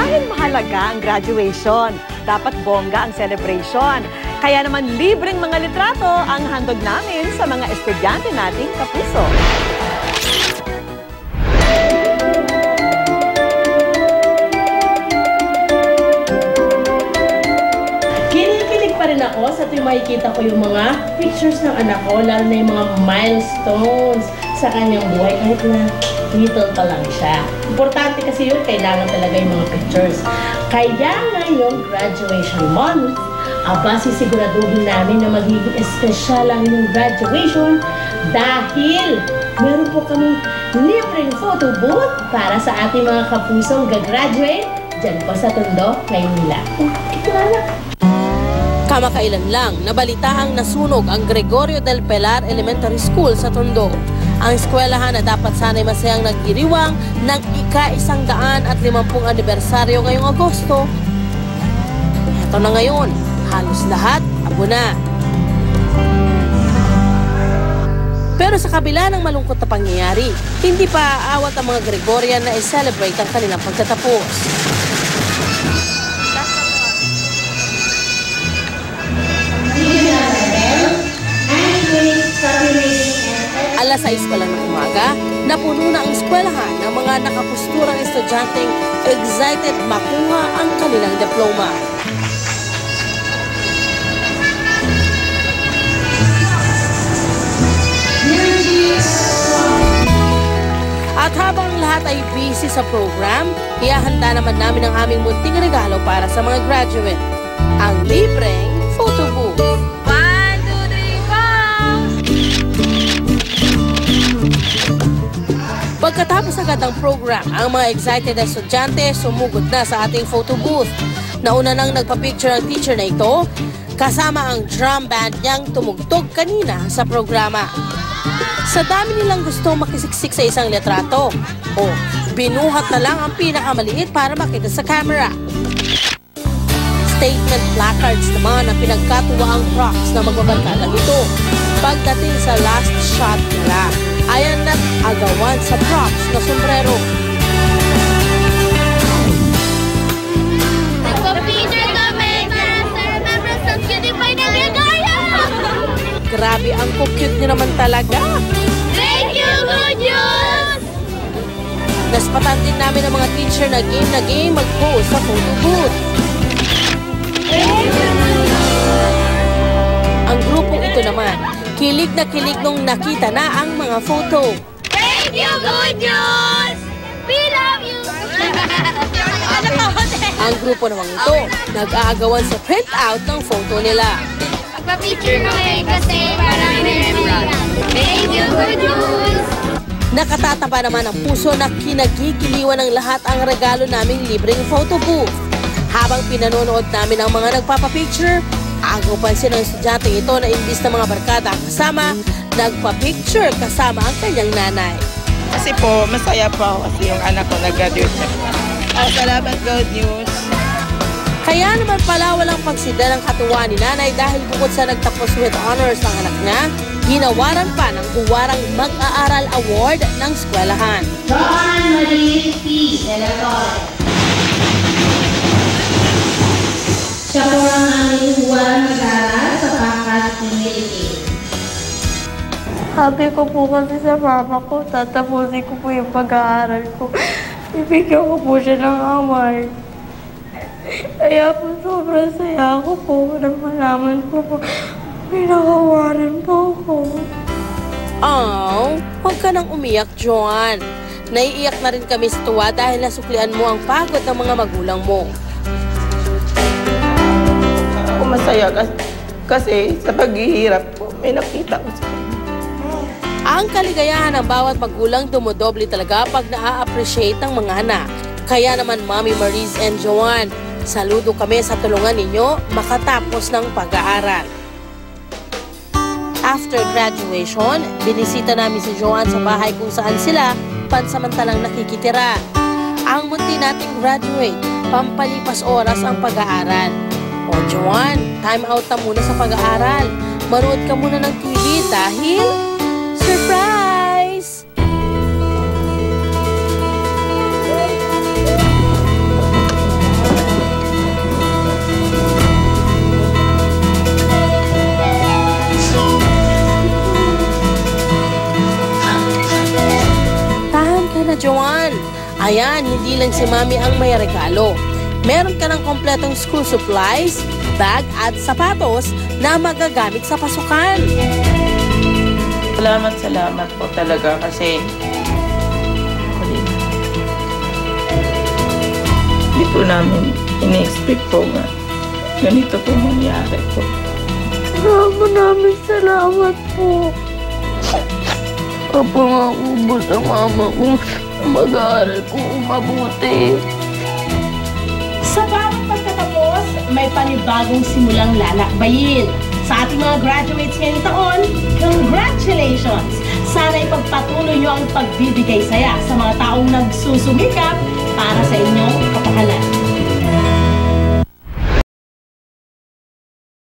Dahil mahalaga ang graduation, dapat bongga ang celebration. Kaya naman libreng mga litrato ang handog namin sa mga estudyante nating kapuso. Kinikilig pa rin ako sa tuwing makikita ko yung mga pictures ng anak ko, lalo na yung mga milestones sa kanyang buhay kahit na little pa lang siya. Importante kasi yun, kailangan talaga yung mga pictures. Kaya ngayong graduation month, sisiguraduhin namin na magiging espesyal ang inyong graduation dahil meron po kami libreng photo booth para sa ating mga kapusong gagraduate dyan po sa Tondo, Maynila. Kamakailan lang, nabalitahang nasunog ang Gregorio del Pilar Elementary School sa Tondo. Ang eskwelahan na dapat sana'y masayang nagdiriwang ng ika-150 anibersaryo ngayong Agosto. Ito na ngayon, halos lahat abo na. Pero sa kabila ng malungkot na pangyayari, hindi pa aawat ang mga Gregorian na i-celebrate ang kanilang pagtatapos. Alas 6 pa lang ng umaga, napuno na ang eskwelahan ng mga nakapusturang estudyanteng excited makuha ang kanilang diploma. At habang lahat ay busy sa program, ihahanda naman namin ang aming munting regalo para sa mga graduate, ang libreng photo booth. Pagkatapos agad ng program, ang mga excited na estudyante sumugod na sa ating photo booth. Nauna nang nagpa-picture ang teacher na ito, kasama ang drum band niyang tumugtog kanina sa programa. Sa dami nilang gusto makisiksik sa isang litrato, binuhat na lang ang pinakamaliit para makita sa camera. Statement placards naman ang pinagkatuwaang props na magbabarkadang ito. Pagdating sa last shot nila, ayan na't agawan sa props na sombrero. Nagpa-picture kami para sa remembrance ng cutie pie na ligaya! Grabe ang cute niyo naman talaga. Thank you, good news! Naspatan din namin ang mga teacher na game mag-post sa photo booth. Ang grupong ito naman, kilig na kilig nung nakita na ang mga photo. Thank you, good news! We love you! Ang grupo namang ito, nag-aagawan sa print-out ng photo nila. Magpa-picture kami kasi para remembrance. Thank you, good news! Nakatataba naman ang puso na kinagigiliwan ng lahat ang regalo naming libreng photo booth. Habang pinanonood namin ang mga nagpapapicture, agaw pansin ng estudyante ito na imbis na mga barkada kasama, nagpa-picture kasama ang kanyang nanay. Kasi po, masaya po ako kasi yung anak ko nag-graduate na. Salamat, good news. Kaya naman pala walang pagsida ng katuwa ni nanay dahil bukod sa nagtapos with honors ang anak niya, ginawaran pa ng huwarang mag-aaral award ng eskwelahan. John Marie P. de la Torre. Siya po ang aming huwarang mag-aaral sa pangkat humility. Sabi ko po kasi sa mama ko, tatapusin ko po yung pag-aaral ko. Ibigyan ko po siya ng award. Kaya po sobrang saya ako po nang malaman ko po may nakawaran po ako. Huwag ka nang umiyak, Joan. Naiiyak na rin kami sa tuwa dahil nasuklian mo ang pagod ng mga magulang mo. Ako masaya kasi sa paghihirap po, may nakita ko sa Ang kaligayahan ng bawat magulang dumodoble talaga pag naa-appreciate ng mga anak. Kaya naman, Mommy Maris and Joan, saludo kami sa tulungan ninyo makatapos ng pag-aaral. After graduation, binisita namin si Joan sa bahay kung saan sila pansamantalang nakikitira. Ang munti nating graduate, pampalipas oras ang pag-aaral. O Joan, time out na muna sa pag-aaral. Manood ka muna ng TV dahil surprise! lang si Mami ang may regalo. Meron ka ng kompletong school supplies, bag at sapatos na magagamit sa pasukan. Salamat po talaga kasi hindi po namin in-expect po nga ganito po mangyari po. Maraming salamat po. Papangako po sa mama ko, mag-aaral ko mabuti. Sa bawat pagtatapos, may panibagong simulang lalakbayin. Sa ating mga graduates ngayong taon, congratulations! Sana ipagpatuloy nyo ang pagbibigay saya sa mga taong nagsusumikap para sa inyong